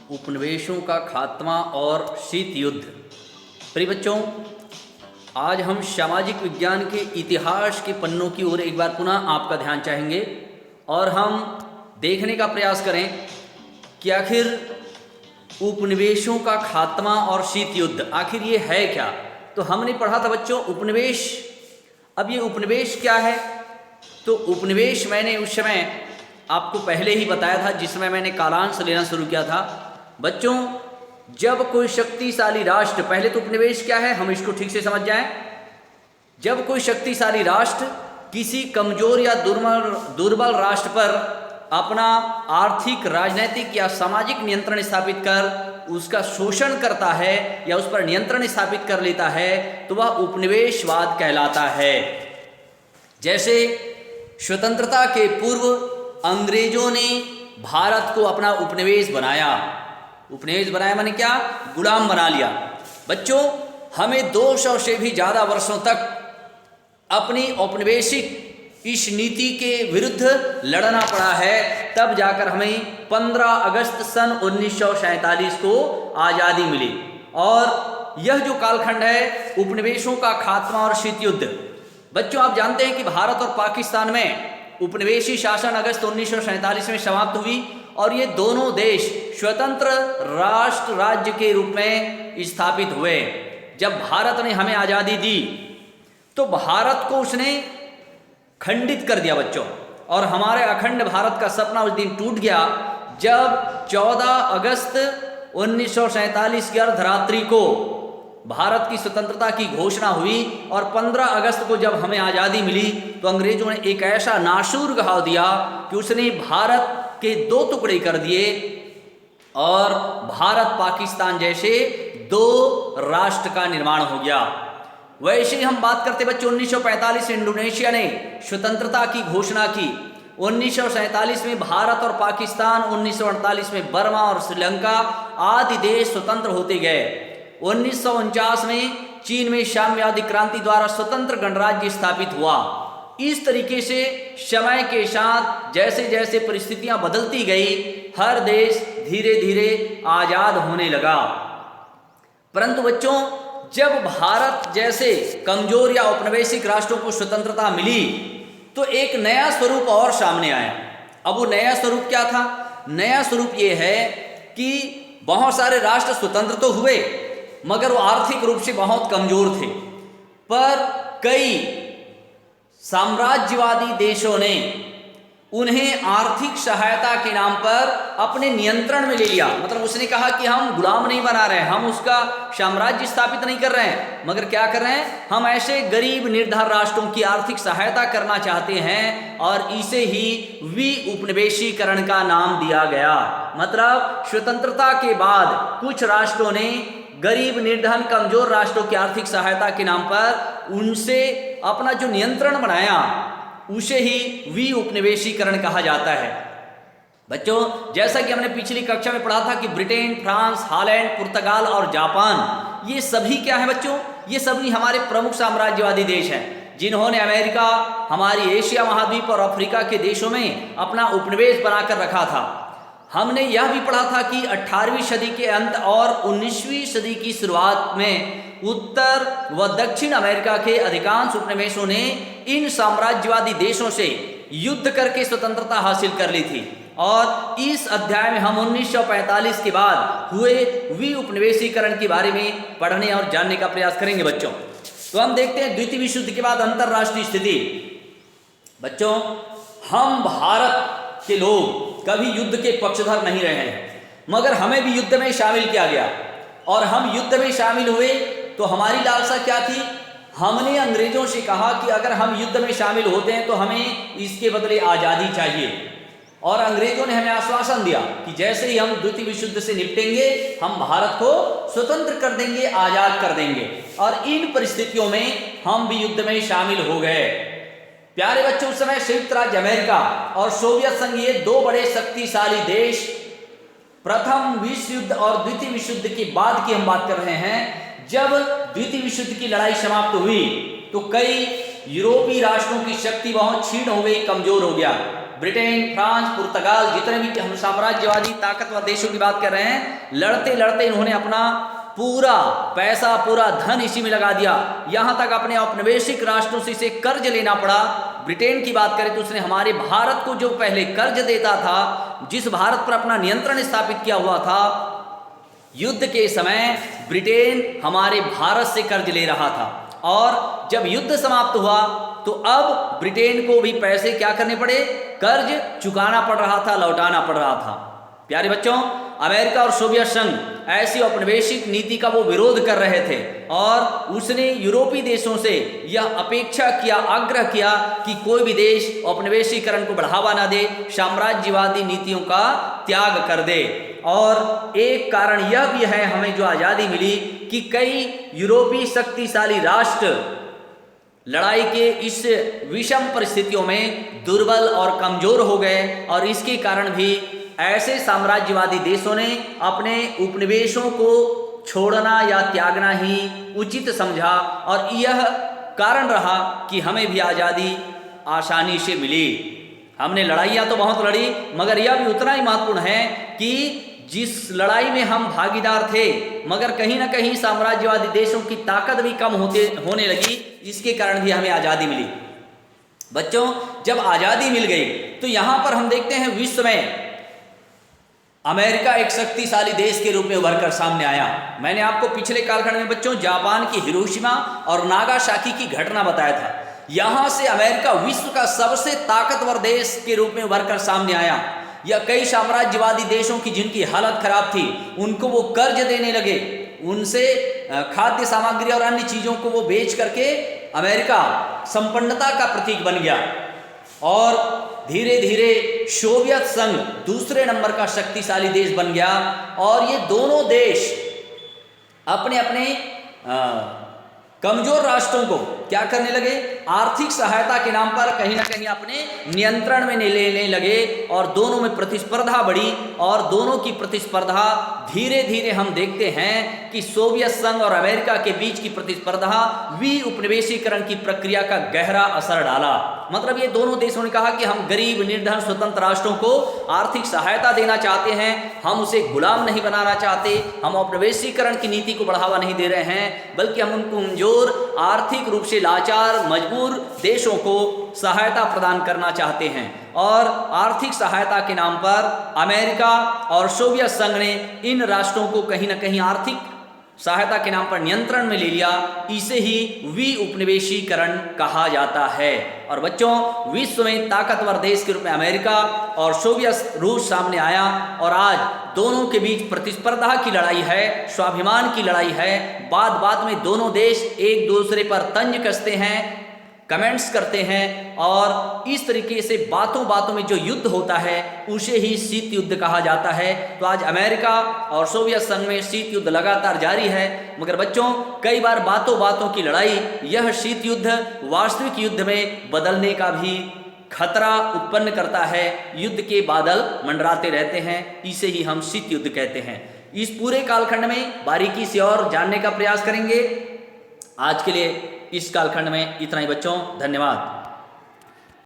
उपनिवेशों का खात्मा और शीत युद्ध। प्रिय बच्चों, आज हम सामाजिक विज्ञान के इतिहास के पन्नों की ओर एक बार पुनः आपका ध्यान चाहेंगे और हम देखने का प्रयास करें कि आखिर उपनिवेशों का खात्मा और शीत युद्ध आखिर ये है क्या। तो हमने पढ़ा था बच्चों उपनिवेश। अब ये उपनिवेश क्या है? तो उपनिवेश मैंने उस समय आपको पहले ही बताया था जिस समय मैंने कालांश लेना शुरू किया था। बच्चों, जब कोई शक्तिशाली राष्ट्र, पहले तो उपनिवेश क्या है हम इसको ठीक से समझ जाएं। जब कोई शक्तिशाली राष्ट्र किसी कमजोर या दुर्बल राष्ट्र पर अपना आर्थिक, राजनीतिक या सामाजिक नियंत्रण स्थापित कर उसका शोषण करता है या उस पर नियंत्रण स्थापित कर लेता है तो वह उपनिवेशवाद कहलाता है। जैसे स्वतंत्रता के पूर्व अंग्रेजों ने भारत को अपना उपनिवेश बनाया। उपनिवेश बनाया माने क्या? गुलाम बना लिया। बच्चों, हमें 200 से भी ज़्यादा वर्षों तक अपनी औपनिवेशिक इस नीति के विरुद्ध लड़ना पड़ा है, तब जाकर हमें 15 अगस्त सन 1947 को आज़ादी मिली। और यह जो कालखंड है उपनिवेशों का खात्मा और शीत युद्ध। बच्चों, आप जानते हैं कि भारत और पाकिस्तान में उपनिवेशी शासन अगस्त 1947 में समाप्त हुई और ये दोनों देश स्वतंत्र राष्ट्र राज्य के रूप में स्थापित हुए। जब भारत ने हमें आज़ादी दी तो भारत को उसने खंडित कर दिया बच्चों, और हमारे अखंड भारत का सपना उस दिन टूट गया जब 14 अगस्त 1947 की अर्धरात्रि को भारत की स्वतंत्रता की घोषणा हुई और 15 अगस्त को जब हमें आज़ादी मिली तो अंग्रेजों ने एक ऐसा नासूर घाव दिया कि उसने भारत के 2 टुकड़े कर दिए और भारत पाकिस्तान जैसे 2 राष्ट्र का निर्माण हो गया। वैसे ही हम बात करते बच्चों 1945 इंडोनेशिया ने स्वतंत्रता की घोषणा की। 1947 में भारत और पाकिस्तान, 1948 में बर्मा और श्रीलंका आदि देश स्वतंत्र होते गए। 1949 में चीन में साम्यवादी क्रांति द्वारा स्वतंत्र गणराज्य स्थापित हुआ। इस तरीके से समय के साथ जैसे जैसे परिस्थितियां बदलती गई, हर देश धीरे धीरे आजाद होने लगा। परंतु बच्चों, जब भारत जैसे कमजोर या औपनिवेशिक राष्ट्रों को स्वतंत्रता मिली तो एक नया स्वरूप और सामने आया। अब वो नया स्वरूप क्या था? नया स्वरूप ये है कि बहुत सारे राष्ट्र स्वतंत्र तो हुए मगर वो आर्थिक रूप से बहुत कमजोर थे, पर कई साम्राज्यवादी देशों ने उन्हें आर्थिक सहायता के नाम पर अपने नियंत्रण में ले लिया। मतलब उसने कहा कि हम गुलाम नहीं बना रहे हैं, हम उसका साम्राज्य स्थापित नहीं कर रहे हैं, मगर क्या कर रहे हैं, हम ऐसे गरीब निर्धन राष्ट्रों की आर्थिक सहायता करना चाहते हैं और इसे ही विउपनिवेशीकरण का नाम दिया गया। मतलब स्वतंत्रता के बाद कुछ राष्ट्रों ने गरीब निर्धन कमजोर राष्ट्रों की आर्थिक सहायता के नाम पर उनसे अपना जो नियंत्रण बनाया उसे ही विउपनिवेशीकरण कहा जाता है। बच्चों, जैसा कि हमने पिछली कक्षा में पढ़ा था कि ब्रिटेन, फ्रांस, हॉलैंड, पुर्तगाल और जापान, ये सभी क्या है बच्चों? ये सभी हमारे प्रमुख साम्राज्यवादी देश हैं जिन्होंने अमेरिका, हमारी एशिया महाद्वीप और अफ्रीका के देशों में अपना उपनिवेश बनाकर रखा था। हमने यह भी पढ़ा था कि 18वीं सदी के अंत और 19वीं सदी की शुरुआत में उत्तर व दक्षिण अमेरिका के अधिकांश उपनिवेशों ने इन साम्राज्यवादी देशों से युद्ध करके स्वतंत्रता हासिल कर ली थी। और इस अध्याय में हम 1945 के बाद हुए विउपनिवेशीकरण के बारे में पढ़ने और जानने का प्रयास करेंगे बच्चों। तो हम देखते हैं द्वितीय विश्व युद्ध के बाद अंतरराष्ट्रीय स्थिति। बच्चों, हम भारत के लोग कभी युद्ध के पक्षधर नहीं रहे हैं, मगर हमें भी युद्ध में शामिल किया गया और हम युद्ध में शामिल हुए तो हमारी लालसा क्या थी? हमने अंग्रेजों से कहा कि अगर हम युद्ध में शामिल होते हैं तो हमें इसके बदले आज़ादी चाहिए, और अंग्रेजों ने हमें आश्वासन दिया कि जैसे ही हम द्वितीय विश्व युद्ध से निपटेंगे हम भारत को स्वतंत्र कर देंगे, आज़ाद कर देंगे। और इन परिस्थितियों में हम भी युद्ध में शामिल हो गए। प्यारे बच्चों, उस समय संयुक्त राज्य अमेरिका और सोवियत संघ, ये 2 बड़े शक्तिशाली देश, प्रथम विश्व युद्ध और द्वितीय विश्व युद्ध के बाद की हम बात कर रहे हैं। जब द्वितीय विश्व युद्ध की लड़ाई समाप्त हुई तो कई यूरोपीय राष्ट्रों की शक्ति बहुत क्षीण हो गई, कमजोर हो गया। ब्रिटेन, फ्रांस, पुर्तगाल, जितने भी हम साम्राज्यवादी ताकतवर देशों की बात कर रहे हैं, लड़ते लड़ते इन्होंने अपना पूरा पैसा, पूरा धन इसी में लगा दिया। यहां तक अपने औपनिवेशिक राष्ट्रों से इसे कर्ज लेना पड़ा। ब्रिटेन की बात करें तो उसने हमारे भारत को जो पहले कर्ज देता था, जिस भारत पर अपना नियंत्रण स्थापित किया हुआ था, युद्ध के समय ब्रिटेन हमारे भारत से कर्ज ले रहा था। और जब युद्ध समाप्त हुआ तो अब ब्रिटेन को भी पैसे क्या करने पड़े, कर्ज चुकाना पड़ रहा था, लौटाना पड़ रहा था। प्यारे बच्चों, अमेरिका और सोवियत संघ ऐसी औपनिवेशिक नीति का वो विरोध कर रहे थे और उसने यूरोपीय देशों से यह अपेक्षा किया, आग्रह किया कि कोई भी देश औपनिवेशीकरण को बढ़ावा ना दे, साम्राज्यवादी नीतियों का त्याग कर दे। और एक कारण यह भी है हमें जो आज़ादी मिली कि कई यूरोपीय शक्तिशाली राष्ट्र लड़ाई के इस विषम परिस्थितियों में दुर्बल और कमजोर हो गए और इसके कारण भी ऐसे साम्राज्यवादी देशों ने अपने उपनिवेशों को छोड़ना या त्यागना ही उचित समझा और यह कारण रहा कि हमें भी आज़ादी आसानी से मिली। हमने लड़ाइयाँ तो बहुत लड़ी, मगर यह भी उतना ही महत्वपूर्ण है कि जिस लड़ाई में हम भागीदार थे, मगर कहीं ना कहीं साम्राज्यवादी देशों की ताकत भी कम होने लगी, जिसके कारण भी हमें आज़ादी मिली। बच्चों, जब आज़ादी मिल गई तो यहाँ पर हम देखते हैं विश्व में अमेरिका एक शक्तिशाली देश के रूप में उभर कर सामने आया। मैंने आपको पिछले कालखंड में बच्चों जापान की हिरोशिमा और नागासाकी की घटना बताया था। यहाँ से अमेरिका विश्व का सबसे ताकतवर देश के रूप में उभर कर सामने आया। यह कई साम्राज्यवादी देशों की जिनकी हालत खराब थी उनको वो कर्ज देने लगे, उनसे खाद्य सामग्री और अन्य चीज़ों को वो बेच करके अमेरिका संपन्नता का प्रतीक बन गया और धीरे धीरे सोवियत संघ दूसरे नंबर का शक्तिशाली देश बन गया। और ये दोनों देश अपने अपने कमजोर राष्ट्रों को क्या करने लगे, आर्थिक सहायता के नाम पर कहीं ना कहीं अपने नियंत्रण में लेने लगे और दोनों में प्रतिस्पर्धा बढ़ी। और दोनों की प्रतिस्पर्धा धीरे धीरे हम देखते हैं कि सोवियत संघ और अमेरिका के बीच की प्रतिस्पर्धा उपनिवेशीकरण की प्रक्रिया का गहरा असर डाला। मतलब ये दोनों देशों ने कहा कि हम गरीब, निर्धन, स्वतंत्र राष्ट्रों को आर्थिक सहायता देना चाहते हैं, हम उसे गुलाम नहीं बनाना चाहते, हम औपनिवेशीकरण की नीति को बढ़ावा नहीं दे रहे हैं, बल्कि हम उनको कमजोर, आर्थिक रूप से लाचार, मजबूर देशों को सहायता प्रदान करना चाहते हैं। और आर्थिक सहायता के नाम पर अमेरिका और सोवियत संघ ने इन राष्ट्रों को कहीं ना कहीं आर्थिक सहायता के नाम पर नियंत्रण में ले लिया। इसे ही उपनिवेशीकरण कहा जाता है। और बच्चों, विश्व में ताकतवर देश के रूप में अमेरिका और सोवियत रूस सामने आया और आज दोनों के बीच प्रतिस्पर्धा की लड़ाई है, स्वाभिमान की लड़ाई है। बात बात में दोनों देश एक दूसरे पर तंज कसते हैं, कमेंट्स करते हैं और इस तरीके से बातों बातों में जो युद्ध होता है उसे ही शीत युद्ध कहा जाता है। तो आज अमेरिका और सोवियत संघ में शीत युद्ध लगातार जारी है। मगर बच्चों, कई बार बातों बातों की लड़ाई, यह शीत युद्ध वास्तविक युद्ध में बदलने का भी खतरा उत्पन्न करता है। युद्ध के बादल मंडराते रहते हैं, इसे ही हम शीत युद्ध कहते हैं। इस पूरे कालखंड में बारीकी से और जानने का प्रयास करेंगे। आज के लिए इस कालखंड में इतना ही बच्चों, धन्यवाद।